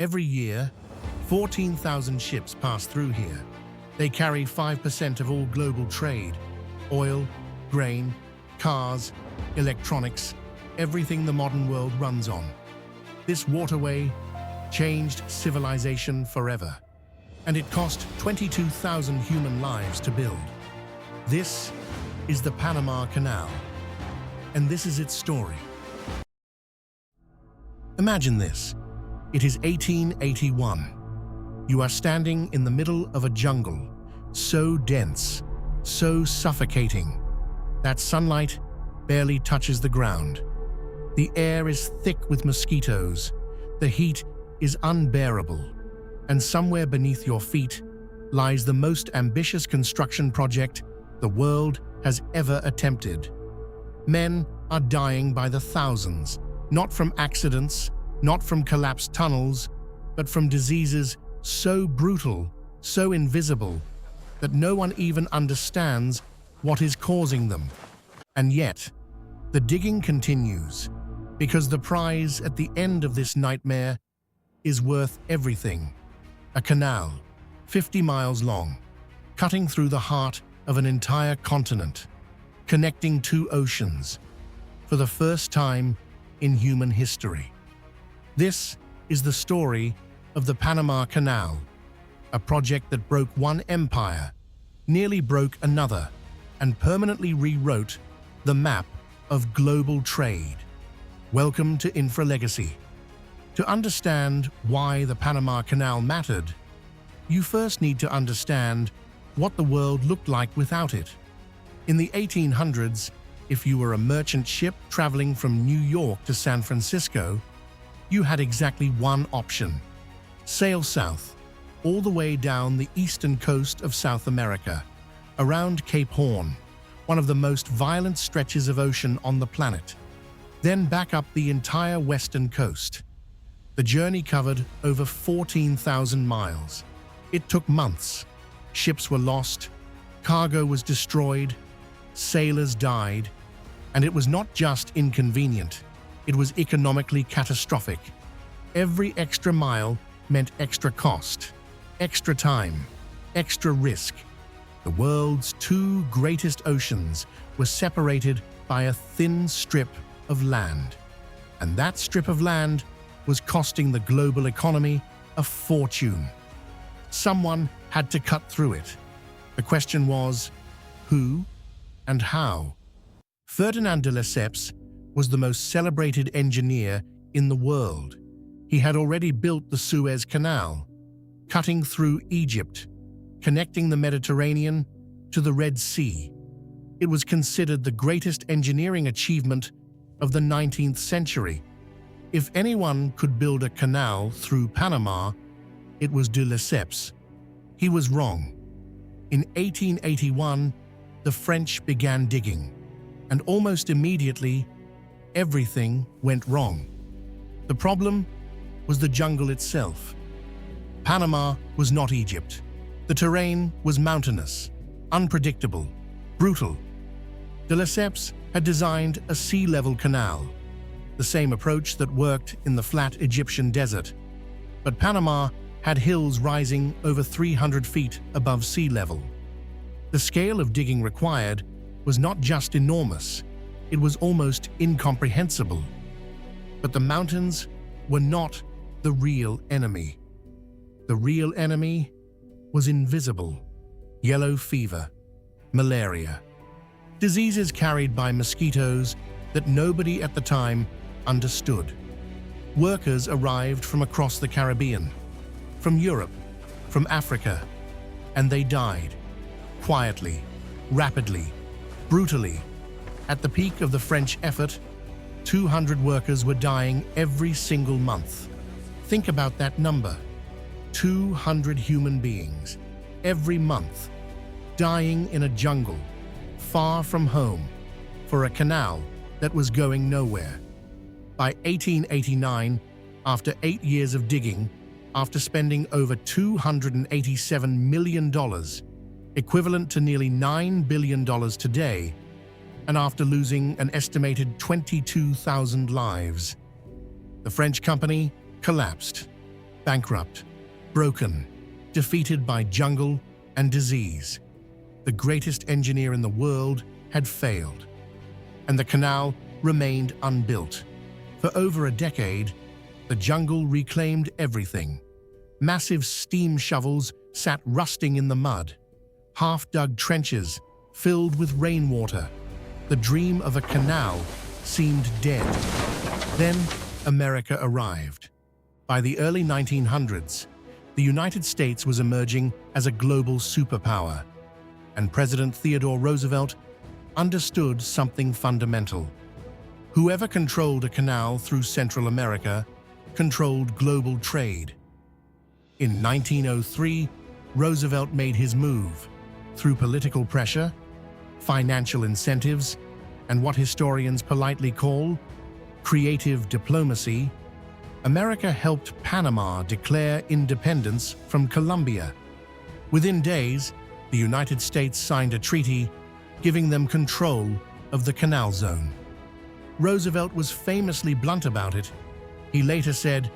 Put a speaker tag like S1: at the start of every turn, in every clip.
S1: Every year, 14,000 ships pass through here. They carry 5% of all global trade: oil, grain, cars, electronics, everything the modern world runs on. This waterway changed civilization forever, and it cost 22,000 human lives to build. This is the Panama Canal, and this is its story. Imagine this. It is 1881. You are standing in the middle of a jungle, so dense, so suffocating, that sunlight barely touches the ground. The air is thick with mosquitoes, the heat is unbearable, and somewhere beneath your feet lies the most ambitious construction project the world has ever attempted. Men are dying by the thousands, not from accidents, not from collapsed tunnels, but from diseases so brutal, so invisible, that no one even understands what is causing them. And yet, the digging continues, because the prize at the end of this nightmare is worth everything. A canal, 50 miles long, cutting through the heart of an entire continent, connecting two oceans, for the first time in human history. This is the story of the Panama Canal, a project that broke one empire, nearly broke another, and permanently rewrote the map of global trade. Welcome to Infra Legacy. To understand why the Panama Canal mattered, you first need to understand what the world looked like without it. In the 1800s, if you were a merchant ship traveling from New York to San Francisco, you had exactly one option: sail south, all the way down the eastern coast of South America, around Cape Horn, one of the most violent stretches of ocean on the planet, then back up the entire western coast. The journey covered over 14,000 miles. It took months. Ships were lost, cargo was destroyed, sailors died, and it was not just inconvenient, it was economically catastrophic. Every extra mile meant extra cost, extra time, extra risk. The world's two greatest oceans were separated by a thin strip of land. And that strip of land was costing the global economy a fortune. Someone had to cut through it. The question was, who and how? Ferdinand de Lesseps was the most celebrated engineer in the world. He had already built the Suez Canal, cutting through Egypt, connecting the Mediterranean to the Red Sea. It was considered the greatest engineering achievement of the 19th century. If anyone could build a canal through Panama, it was de Lesseps. He was wrong. In 1881, the French began digging, and almost immediately, everything went wrong. The problem was the jungle itself. Panama was not Egypt. The terrain was mountainous, unpredictable, brutal. De Lesseps had designed a sea-level canal, the same approach that worked in the flat Egyptian desert. But Panama had hills rising over 300 feet above sea level. The scale of digging required was not just enormous, it was almost incomprehensible. But the mountains were not the real enemy. The real enemy was invisible: yellow fever, malaria, diseases carried by mosquitoes that nobody at the time understood. Workers arrived from across the Caribbean, from Europe, from Africa, and they died, quietly, rapidly, brutally. At the peak of the French effort, 200 workers were dying every single month. Think about that number. 200 human beings, every month, dying in a jungle, far from home, for a canal that was going nowhere. By 1889, after 8 years of digging, after spending over $287 million, equivalent to nearly $9 billion today, and after losing an estimated 22,000 lives, the French company collapsed. bankrupt, broken, defeated by jungle and disease. The greatest engineer in the world had failed, and the canal remained unbuilt. For over a decade, the jungle reclaimed everything. Massive steam shovels sat rusting in the mud. Half-dug trenches filled with rainwater. The dream of a canal seemed dead. Then America arrived. By the early 1900s, the United States was emerging as a global superpower, and President Theodore Roosevelt understood something fundamental. Whoever controlled a canal through Central America controlled global trade. In 1903, Roosevelt made his move. Through political pressure, financial incentives, and what historians politely call creative diplomacy, America helped Panama declare independence from Colombia. Within days, the United States signed a treaty giving them control of the Canal Zone. Roosevelt was famously blunt about it. He later said,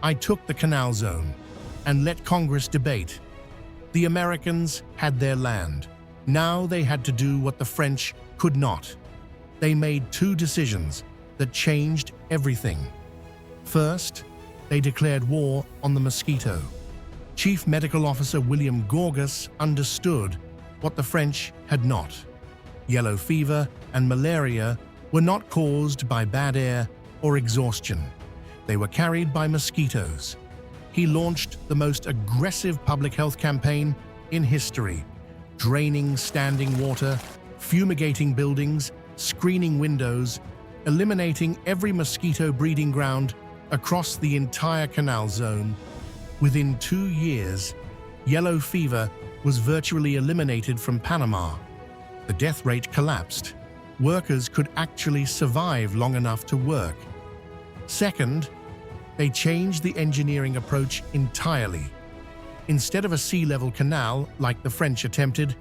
S1: "I took the Canal Zone and let Congress debate. The Americans had their land. Now they had to do what the French could not." They made two decisions that changed everything. First, they declared war on the mosquito. Chief Medical Officer William Gorgas understood what the French had not. Yellow fever and malaria were not caused by bad air or exhaustion. They were carried by mosquitoes. He launched the most aggressive public health campaign in history, draining standing water, fumigating buildings, screening windows, eliminating every mosquito breeding ground across the entire canal zone. Within 2 years, yellow fever was virtually eliminated from Panama. The death rate collapsed. Workers could actually survive long enough to work. Second, they changed the engineering approach entirely. Instead of a sea-level canal like the French attempted,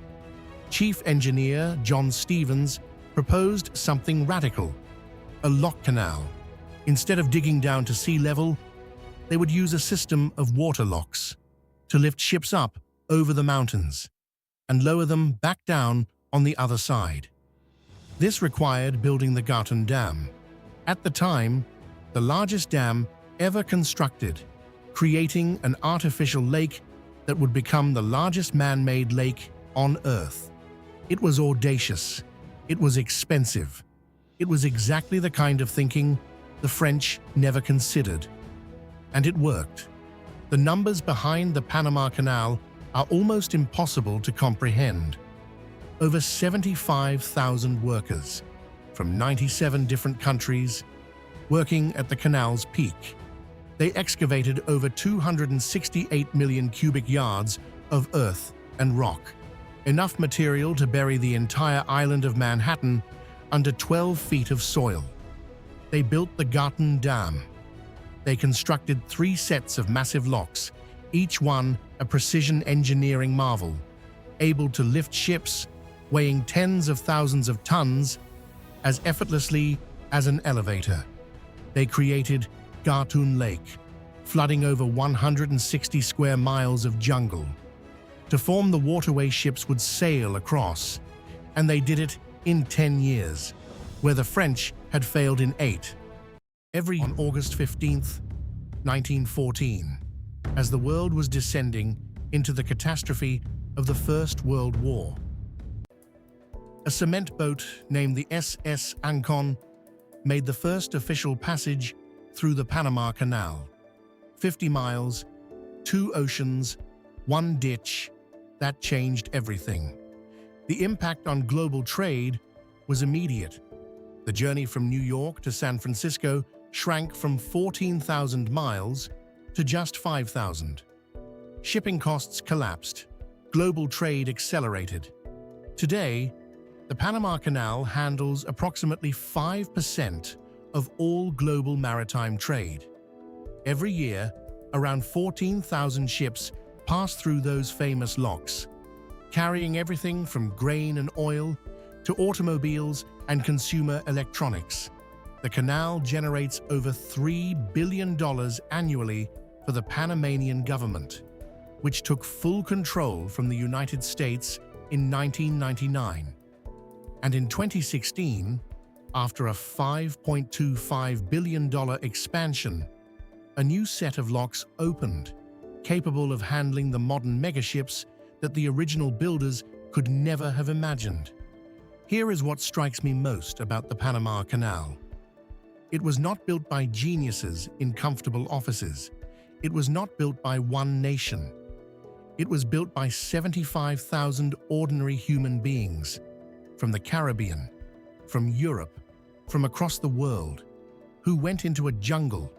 S1: Chief Engineer John Stevens proposed something radical: a lock canal. Instead of digging down to sea level, they would use a system of water locks to lift ships up over the mountains and lower them back down on the other side. This required building the Gatun Dam, at the time the largest dam ever constructed, creating an artificial lake that would become the largest man-made lake on Earth. It was audacious. It was expensive. It was exactly the kind of thinking the French never considered. And it worked. The numbers behind the Panama Canal are almost impossible to comprehend. Over 75,000 workers from 97 different countries working at the canal's peak. They excavated over 268 million cubic yards of earth and rock, enough material to bury the entire island of Manhattan under 12 feet of soil. They built the Gatun Dam. They constructed 3 sets of massive locks, each one a precision engineering marvel, able to lift ships weighing tens of thousands of tons as effortlessly as an elevator. They created Gatun Lake, flooding over 160 square miles of jungle. To form the waterway ships would sail across, and they did it in 10 years, where the French had failed in 8. On August 15th, 1914, as the world was descending into the catastrophe of the First World War, a cement boat named the SS Ancon made the first official passage through the Panama Canal. 50 miles, 2 oceans, 1 ditch. That changed everything. The impact on global trade was immediate. The journey from New York to San Francisco shrank from 14,000 miles to just 5,000. Shipping costs collapsed. Global trade accelerated. Today, the Panama Canal handles approximately 5% of all global maritime trade. Every year, around 14,000 ships pass through those famous locks, carrying everything from grain and oil to automobiles and consumer electronics. The canal generates over $3 billion annually for the Panamanian government, which took full control from the United States in 1999. And in 2016, after a $5.25 billion expansion, a new set of locks opened, capable of handling the modern megaships that the original builders could never have imagined. Here is what strikes me most about the Panama Canal. It was not built by geniuses in comfortable offices. It was not built by one nation. It was built by 75,000 ordinary human beings, from the Caribbean, from Europe, from across the world, who went into a jungle,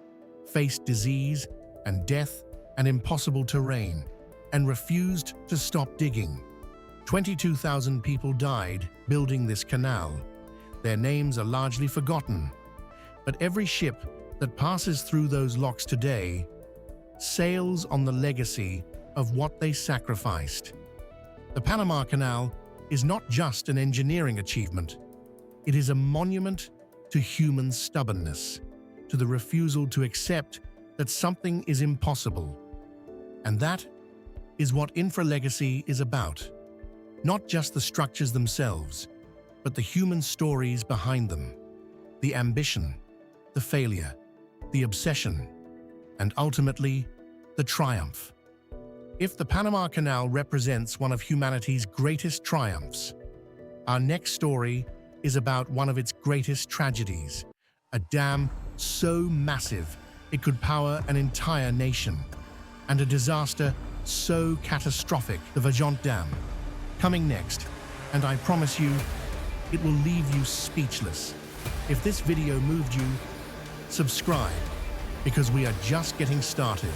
S1: faced disease and death and impossible terrain, and refused to stop digging. 22,000 people died building this canal. Their names are largely forgotten, but every ship that passes through those locks today sails on the legacy of what they sacrificed. The Panama Canal is not just an engineering achievement. It is a monument to human stubbornness, to the refusal to accept that something is impossible. And that is what Infra legacy is about. Not just the structures themselves, but the human stories behind them, the ambition, the failure, the obsession, and ultimately, the triumph. If the Panama Canal represents one of humanity's greatest triumphs, our next story is about one of its greatest tragedies, a dam so massive it could power an entire nation, and a disaster so catastrophic, the Vajont Dam. Coming next, and I promise you, it will leave you speechless. If this video moved you, subscribe, because we are just getting started.